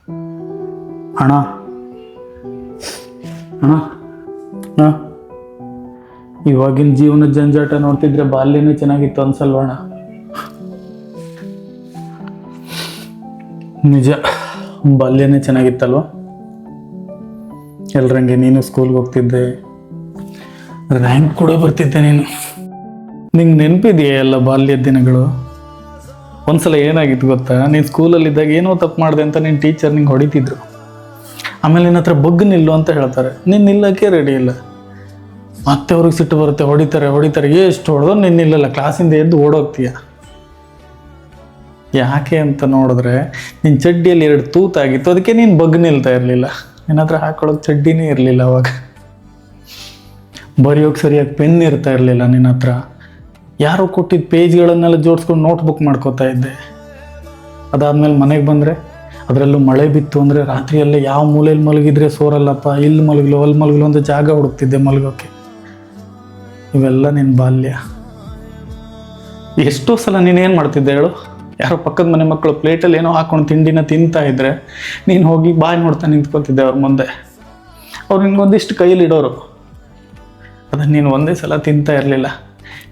ಅಣ್ಣ ಅಣ್ಣ ಹಾಂ, ಇವಾಗಿನ ಜೀವನದ ಜಂಜಾಟ ನೋಡ್ತಿದ್ರೆ ಬಾಲ್ಯನೇ ಚೆನ್ನಾಗಿತ್ತು ಅನ್ಸಲ್ವಣ್ಣ? ನಿಜ, ಬಾಲ್ಯನೇ ಚೆನ್ನಾಗಿತ್ತಲ್ವ? ಎಲ್ರಂಗೆ ನೀನು ಸ್ಕೂಲ್ಗೆ ಹೋಗ್ತಿದ್ದೆ, ರ್ಯಾಂಕ್ ಕೂಡ ಬರ್ತಿದ್ದೆ. ನಿಂಗೆ ನೆನಪಿದೆಯಾ ಎಲ್ಲ ಬಾಲ್ಯದ ದಿನಗಳು? ಒಂದ್ಸಲ ಏನಾಗಿತ್ತು ಗೊತ್ತಾ? ನೀನು ಸ್ಕೂಲಲ್ಲಿದ್ದಾಗ ಏನೋ ತಪ್ಪು ಮಾಡಿದೆ ಅಂತ ನಿನ್ನ ಟೀಚರ್ ನಿಂಗೆ ಹೊಡಿತಿದ್ರು. ಆಮೇಲೆ ನಿನ್ನ ಹತ್ರ ಬಗ್ಗು ನಿಲ್ಲು ಅಂತ ಹೇಳ್ತಾರೆ, ನೀನು ನಿಲ್ಲಕ್ಕೆ ರೆಡಿ ಇಲ್ಲ. ಮತ್ತೆ ಅವ್ರಿಗೆ ಸಿಟ್ಟು ಬರುತ್ತೆ, ಹೊಡಿತಾರೆ ಎಷ್ಟು ಹೊಡೆದೋ ನೀನು ನಿಲ್ಲಲ್ಲ, ಕ್ಲಾಸಿಂದ ಎದ್ದು ಓಡೋಗ್ತೀಯ. ಯಾಕೆ ಅಂತ ನೋಡಿದ್ರೆ ನಿನ್ನ ಚಡ್ಡಿಯಲ್ಲಿ 2 ತೂತಾಗಿತ್ತು, ಅದಕ್ಕೆ ನೀನು ಬಗ್ಗು ನಿಲ್ತಾ ಇರಲಿಲ್ಲ. ನಿನ್ನ ಹತ್ರ ಹಾಕೊಳ್ಳೋಕೆ ಚಡ್ಡಿನೇ ಇರಲಿಲ್ಲ ಅವಾಗ. ಬರೆಯೋಕೆ ಸರಿಯಾಗಿ ಪೆನ್ ಇರ್ತಾ ಇರಲಿಲ್ಲ ನಿನ್ನ ಹತ್ರ. ಯಾರೋ ಕೊಟ್ಟಿದ್ದ ಪೇಜ್ಗಳನ್ನೆಲ್ಲ ಜೋಡಿಸ್ಕೊಂಡು ನೋಟ್ಬುಕ್ ಮಾಡ್ಕೋತಾ ಇದ್ದೆ. ಅದಾದಮೇಲೆ ಮನೆಗೆ ಬಂದರೆ, ಅದರಲ್ಲೂ ಮಳೆ ಬಿತ್ತು ಅಂದರೆ ರಾತ್ರಿಯಲ್ಲೇ ಯಾವ ಮೂಲೆಯಲ್ಲಿ ಮಲಗಿದ್ರೆ ಸೋರಲ್ಲಪ್ಪ, ಇಲ್ಲಿ ಮಲಗಲು ಅಲ್ಲಿ ಮಲಗಲು ಅಂತ ಜಾಗ ಹುಡುಕ್ತಿದ್ದೆ ಮಲಗೋಕ್ಕೆ. ಇವೆಲ್ಲ ನಿನ್ನ ಬಾಲ್ಯ. ಎಷ್ಟೋ ಸಲ ನೀನೇನು ಮಾಡ್ತಿದ್ದೆ ಹೇಳು? ಯಾರೋ ಪಕ್ಕದ ಮನೆ ಮಕ್ಕಳು ಪ್ಲೇಟಲ್ಲಿ ಏನೋ ಹಾಕೊಂಡು ತಿಂಡಿನ ತಿಂತಾ ಇದ್ರೆ ನೀನು ಹೋಗಿ ಬಾಯಿ ನೋಡ್ತಾ ನಿಂತ್ಕೊತಿದ್ದೆ ಅವ್ರ ಮುಂದೆ. ಅವ್ರು ನಿನ್ಗೊಂದಿಷ್ಟು ಕೈಯಲ್ಲಿ ಇಡೋರು, ಅದನ್ನು ನೀನು ಒಂದೇ ಸಲ ತಿಂತಾ ಇರಲಿಲ್ಲ.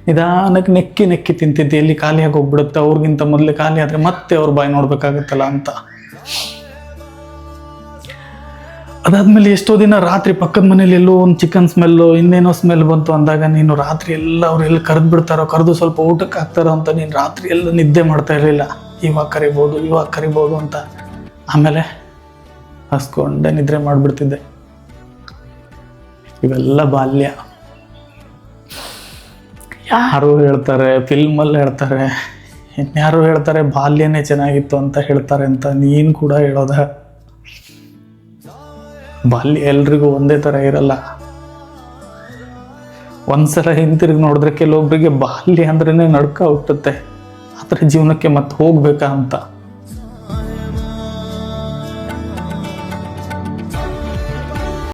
ನಿಧಾನಕ್ಕೆ ನೆಕ್ಕಿ ತಿಂತಿದ್ದೆ. ಎಲ್ಲಿ ಖಾಲಿಯಾಗಿ ಹೋಗ್ಬಿಡುತ್ತೆ, ಅವ್ರಿಗಿಂತ ಮೊದಲೇ ಖಾಲಿ ಆದರೆ ಮತ್ತೆ ಅವ್ರ ಬಾಯಿ ನೋಡ್ಬೇಕಾಗತ್ತಲ್ಲ ಅಂತ. ಅದಾದ್ಮೇಲೆ ಎಷ್ಟೋ ದಿನ ರಾತ್ರಿ ಪಕ್ಕದ ಮನೇಲಿ ಎಲ್ಲೋ ಒಂದು ಚಿಕನ್ ಸ್ಮೆಲ್ಲು, ಇನ್ನೇನೋ ಸ್ಮೆಲ್ ಬಂತು ಅಂದಾಗ ನೀನು ರಾತ್ರಿ ಎಲ್ಲ ಅವ್ರು ಎಲ್ಲಿ ಕರೆದು ಬಿಡ್ತಾರೋ, ಕರೆದು ಸ್ವಲ್ಪ ಊಟಕ್ಕೆ ಹಾಕ್ತಾರೋ ಅಂತ ನೀನು ರಾತ್ರಿ ಎಲ್ಲ ನಿದ್ದೆ ಮಾಡ್ತಾ ಇರಲಿಲ್ಲ. ಇವಾಗ ಕರಿಬೋದು ಅಂತ. ಆಮೇಲೆ ಹಸ್ಕೊಂಡೆ ನಿದ್ರೆ ಮಾಡಿಬಿಡ್ತಿದ್ದೆ. ಇವೆಲ್ಲ ಬಾಲ್ಯ. ಯಾರು ಹೇಳ್ತಾರೆ, ಫಿಲ್ಮಲ್ಲಿ ಹೇಳ್ತಾರೆ, ಇನ್ಯಾರು ಹೇಳ್ತಾರೆ ಬಾಲ್ಯನೇ ಚೆನ್ನಾಗಿತ್ತು ಅಂತ ಹೇಳ್ತಾರೆ ಅಂತ. ನೀನು ಕೂಡ ಹೇಳೋದ? ಬಾಲ್ಯ ಎಲ್ರಿಗೂ ಒಂದೇ ಥರ ಇರಲ್ಲ. ಒಂದ್ಸಲ ಹಿಂತಿರುಗಿ ನೋಡಿದ್ರೆ ಕೆಲವೊಬ್ಬರಿಗೆ ಬಾಲ್ಯ ಅಂದ್ರೇ ನಡ್ಕ ಹುಟ್ಟುತ್ತೆ, ಆದರೆ ಜೀವನಕ್ಕೆ ಮತ್ತೆ ಹೋಗ್ಬೇಕಾ ಅಂತ.